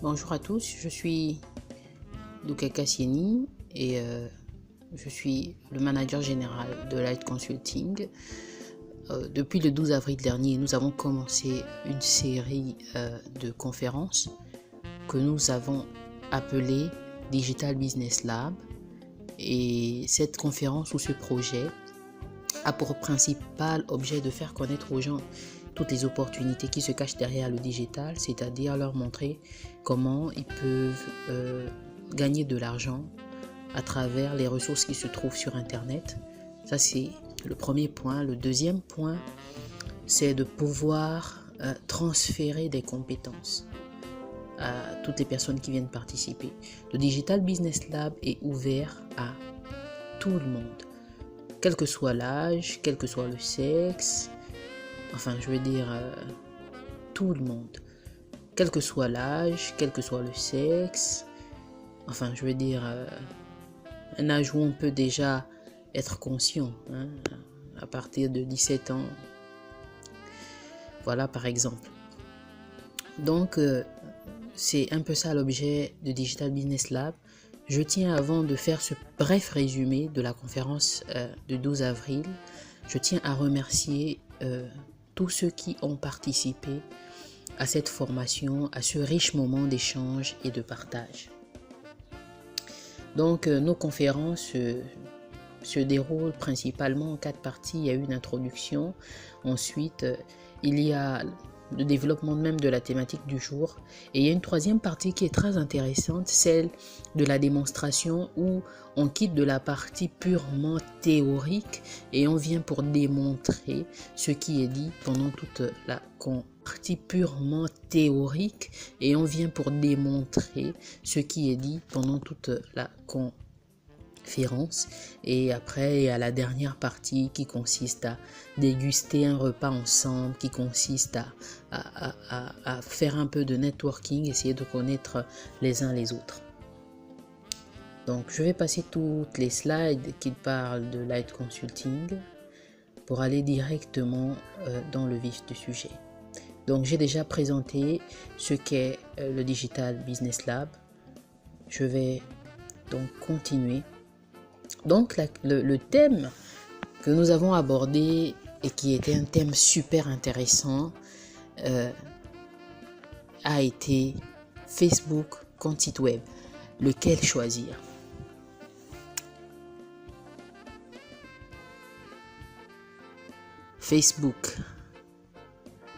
Bonjour à tous, je suis Luca Cassieni et je suis le manager général de Light Consulting. Depuis le 12 avril dernier, nous avons commencé une série de conférences que nous avons appelée Digital Business Lab. Et cette conférence ou ce projet a pour principal objet de faire connaître aux gens toutes les opportunités qui se cachent derrière le digital, c'est-à-dire leur montrer comment ils peuvent gagner de l'argent à travers les ressources qui se trouvent sur Internet. Ça, c'est le premier point. Le deuxième point, c'est de pouvoir transférer des compétences à toutes les personnes qui viennent participer. Le Digital Business Lab est ouvert à tout le monde, quel que soit l'âge, quel que soit le sexe, enfin je veux dire tout le monde, quel que soit l'âge, quel que soit le sexe, enfin je veux dire un âge où on peut déjà être conscient, à partir de 17 ans, voilà par exemple. Donc c'est un peu ça l'objet de Digital Business Lab. Je tiens, avant de faire ce bref résumé de la conférence du 12 avril, je tiens à remercier tous ceux qui ont participé à cette formation, à ce riche moment d'échange et de partage. Donc nos conférences se déroulent principalement en 4 parties. Il y a une introduction, ensuite il y a le développement même de la thématique du jour, et il y a une troisième partie qui est très intéressante, celle de la démonstration, où on quitte de la partie purement théorique et on vient pour démontrer ce qui est dit pendant toute la partie purement théorique et on vient pour démontrer ce qui est dit pendant toute la conférence. Et après, il y a la dernière partie qui consiste à déguster un repas ensemble, qui consiste à faire un peu de networking, essayer de connaître les uns les autres. Donc, je vais passer toutes les slides qui parlent de Light Consulting pour aller directement dans le vif du sujet. Donc, j'ai déjà présenté ce qu'est le Digital Business Lab. Je vais donc continuer. Donc le thème que nous avons abordé et qui était un thème super intéressant a été Facebook contre site web. Lequel choisir? Facebook.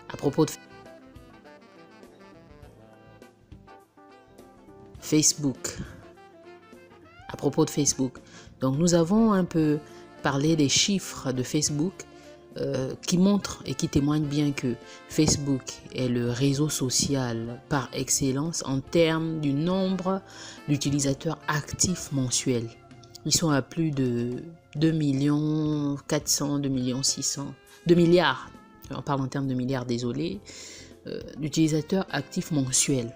À propos de Facebook. À propos de Facebook. Donc nous avons un peu parlé des chiffres de Facebook qui montrent et qui témoignent bien que Facebook est le réseau social par excellence en termes du nombre d'utilisateurs actifs mensuels. Ils sont à plus de 2 400 000, 2 milliards, on parle en termes de milliards, désolé, d'utilisateurs actifs mensuels.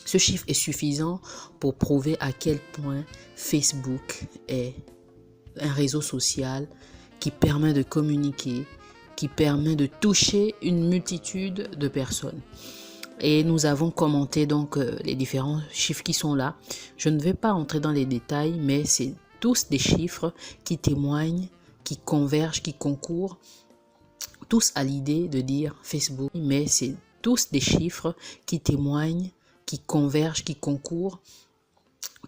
Ce chiffre est suffisant pour prouver à quel point Facebook est un réseau social qui permet de communiquer, qui permet de toucher une multitude de personnes. Et nous avons commenté donc les différents chiffres qui sont là. Je ne vais pas entrer dans les détails, mais c'est tous des chiffres qui témoignent, qui convergent, qui concourent, tous à l'idée de dire Facebook. Mais c'est tous des chiffres qui témoignent, qui convergent, qui concourent,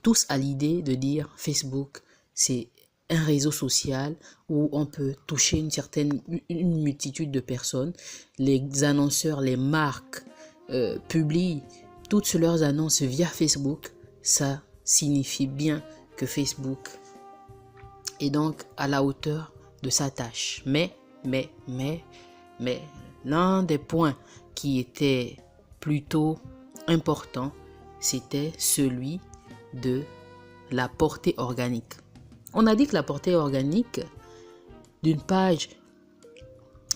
tous à l'idée de dire Facebook, c'est un réseau social où on peut toucher une multitude de personnes. Les annonceurs, les marques publient toutes leurs annonces via Facebook. Ça signifie bien que Facebook est donc à la hauteur de sa tâche. Mais, l'un des points qui était plutôt important, c'était celui de la portée organique. On a dit que la portée organique d'une page,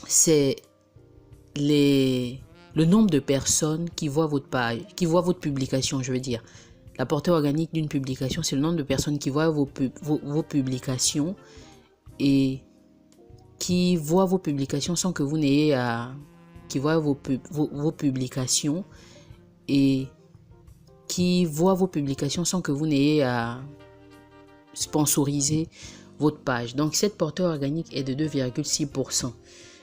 c'est le nombre de personnes qui voient votre page, qui voient votre publication, je veux dire. La portée organique d'une publication, c'est le nombre de personnes qui voient vos publications et qui voient vos publications sans que vous n'ayez à... qui voient vos publications et qui voient vos publications sans que vous n'ayez à sponsoriser votre page. Donc cette portée organique est de 2,6%.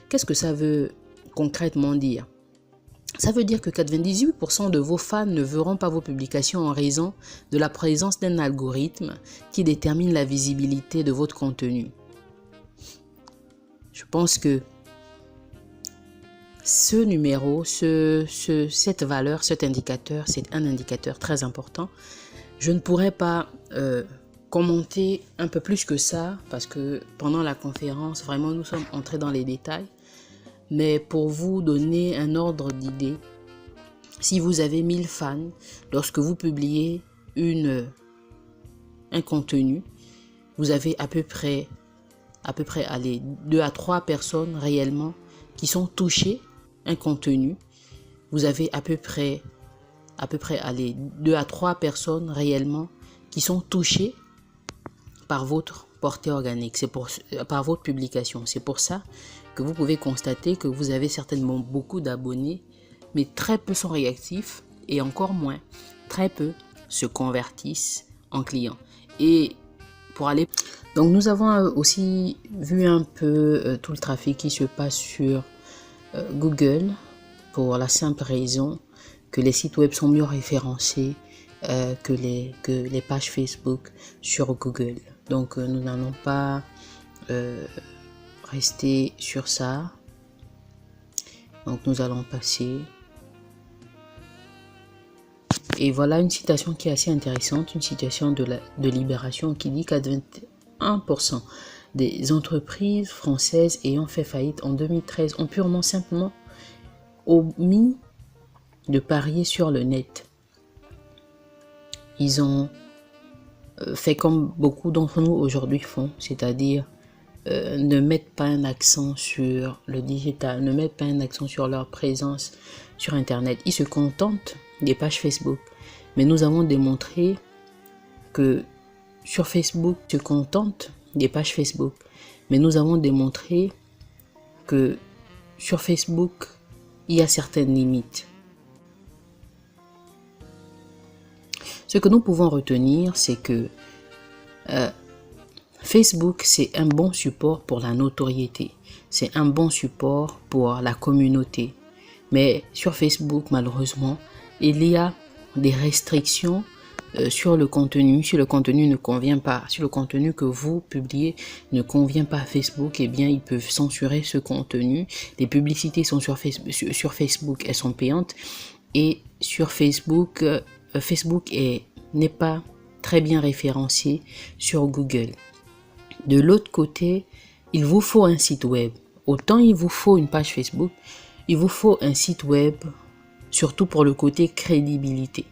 Qu'est-ce que ça veut concrètement dire? Ça veut dire que 98% de vos fans ne verront pas vos publications en raison de la présence d'un algorithme qui détermine la visibilité de votre contenu. Je pense que ce numéro, cette valeur, cet indicateur, c'est un indicateur très important. Je ne pourrais pas commenter un peu plus que ça parce que pendant la conférence, vraiment, nous sommes entrés dans les détails. Mais pour vous donner un ordre d'idée, si vous avez 1000 fans, lorsque vous publiez un contenu, vous avez à peu près 2 à 3 personnes réellement qui sont touchées un contenu. Vous avez à peu près 2 à 3 personnes réellement qui sont touchées par votre portée organique, par votre publication. C'est pour ça que vous pouvez constater que vous avez certainement beaucoup d'abonnés, mais très peu sont réactifs et encore moins, très peu se convertissent en clients. Et pour aller... Donc nous avons aussi vu un peu tout le trafic qui se passe sur Google pour la simple raison que les sites web sont mieux référencés que les pages Facebook sur Google. Donc nous n'allons pas rester sur ça. Donc nous allons passer. Et voilà une citation qui est assez intéressante, une citation de Libération qui dit qu'à 21% des entreprises françaises ayant fait faillite en 2013 ont purement simplement omis de parier sur le net. Ils ont fait comme beaucoup d'entre nous aujourd'hui font, c'est-à-dire ne mettent pas un accent sur le digital, ne mettent pas un accent sur leur présence sur Internet. Ils se contentent des pages Facebook. Mais nous avons démontré que sur Facebook, ils se contentent des pages Facebook. Mais nous avons démontré que sur Facebook, il y a certaines limites. Ce que nous pouvons retenir, c'est que Facebook, c'est un bon support pour la notoriété. C'est un bon support pour la communauté. Mais sur Facebook, malheureusement, il y a des restrictions sur le contenu. Si le contenu ne convient pas, si le contenu que vous publiez ne convient pas à Facebook, eh bien, ils peuvent censurer ce contenu. Les publicités sont sur Facebook, elles sont payantes. Et sur Facebook, Facebook n'est pas très bien référencé sur Google. De l'autre côté, il vous faut un site web. Autant il vous faut une page Facebook, il vous faut un site web, surtout pour le côté crédibilité.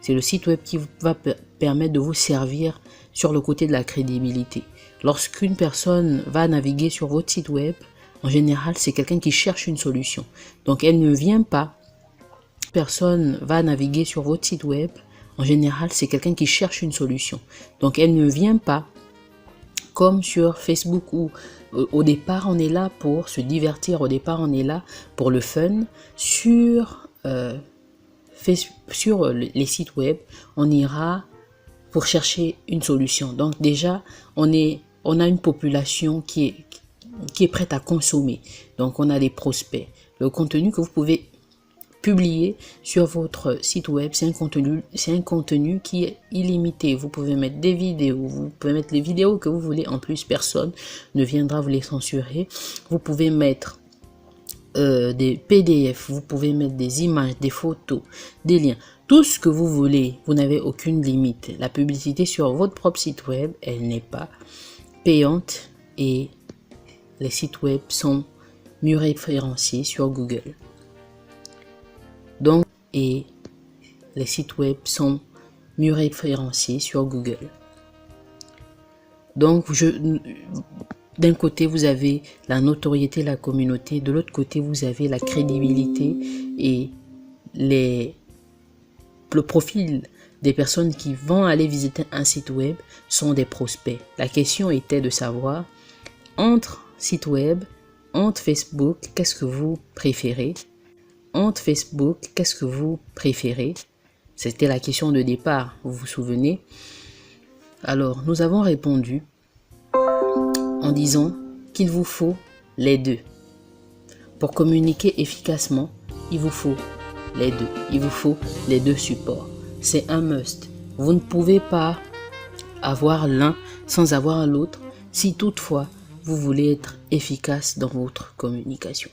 C'est le site web qui va permettre de vous servir sur le côté de la crédibilité. Lorsqu'une personne va naviguer sur votre site web, en général, c'est quelqu'un qui cherche une solution. Donc, elle ne vient pas. Personne va naviguer sur votre site web. En général, c'est quelqu'un qui cherche une solution. Donc, elle ne vient pas comme sur Facebook où au départ, on est là pour se divertir. Au départ, on est là pour le fun. Sur les sites web, on ira pour chercher une solution. Donc déjà, on a une population qui est prête à consommer. Donc on a des prospects. Le contenu que vous pouvez publier sur votre site web, c'est un contenu qui est illimité. Vous pouvez mettre des vidéos, vous pouvez mettre les vidéos que vous voulez. En plus, personne ne viendra vous les censurer. Vous pouvez mettre des PDF, vous pouvez mettre des images, des photos, des liens, tout ce que vous voulez. Vous n'avez aucune limite. La publicité sur votre propre site web, elle n'est pas payante et les sites web sont mieux référencés sur Google. Donc, et les sites web sont mieux référencés sur Google. Donc, d'un côté, vous avez la notoriété, la communauté. De l'autre côté, vous avez la crédibilité et le profil des personnes qui vont aller visiter un site web sont des prospects. La question était de savoir, entre site web, entre Facebook, qu'est-ce que vous préférez? Entre Facebook, qu'est-ce que vous préférez? C'était la question de départ, vous vous souvenez? Alors, nous avons répondu en disant qu'il vous faut les deux. Pour communiquer efficacement, il vous faut les deux. Il vous faut les deux supports. C'est un must. Vous ne pouvez pas avoir l'un sans avoir l'autre si toutefois vous voulez être efficace dans votre communication.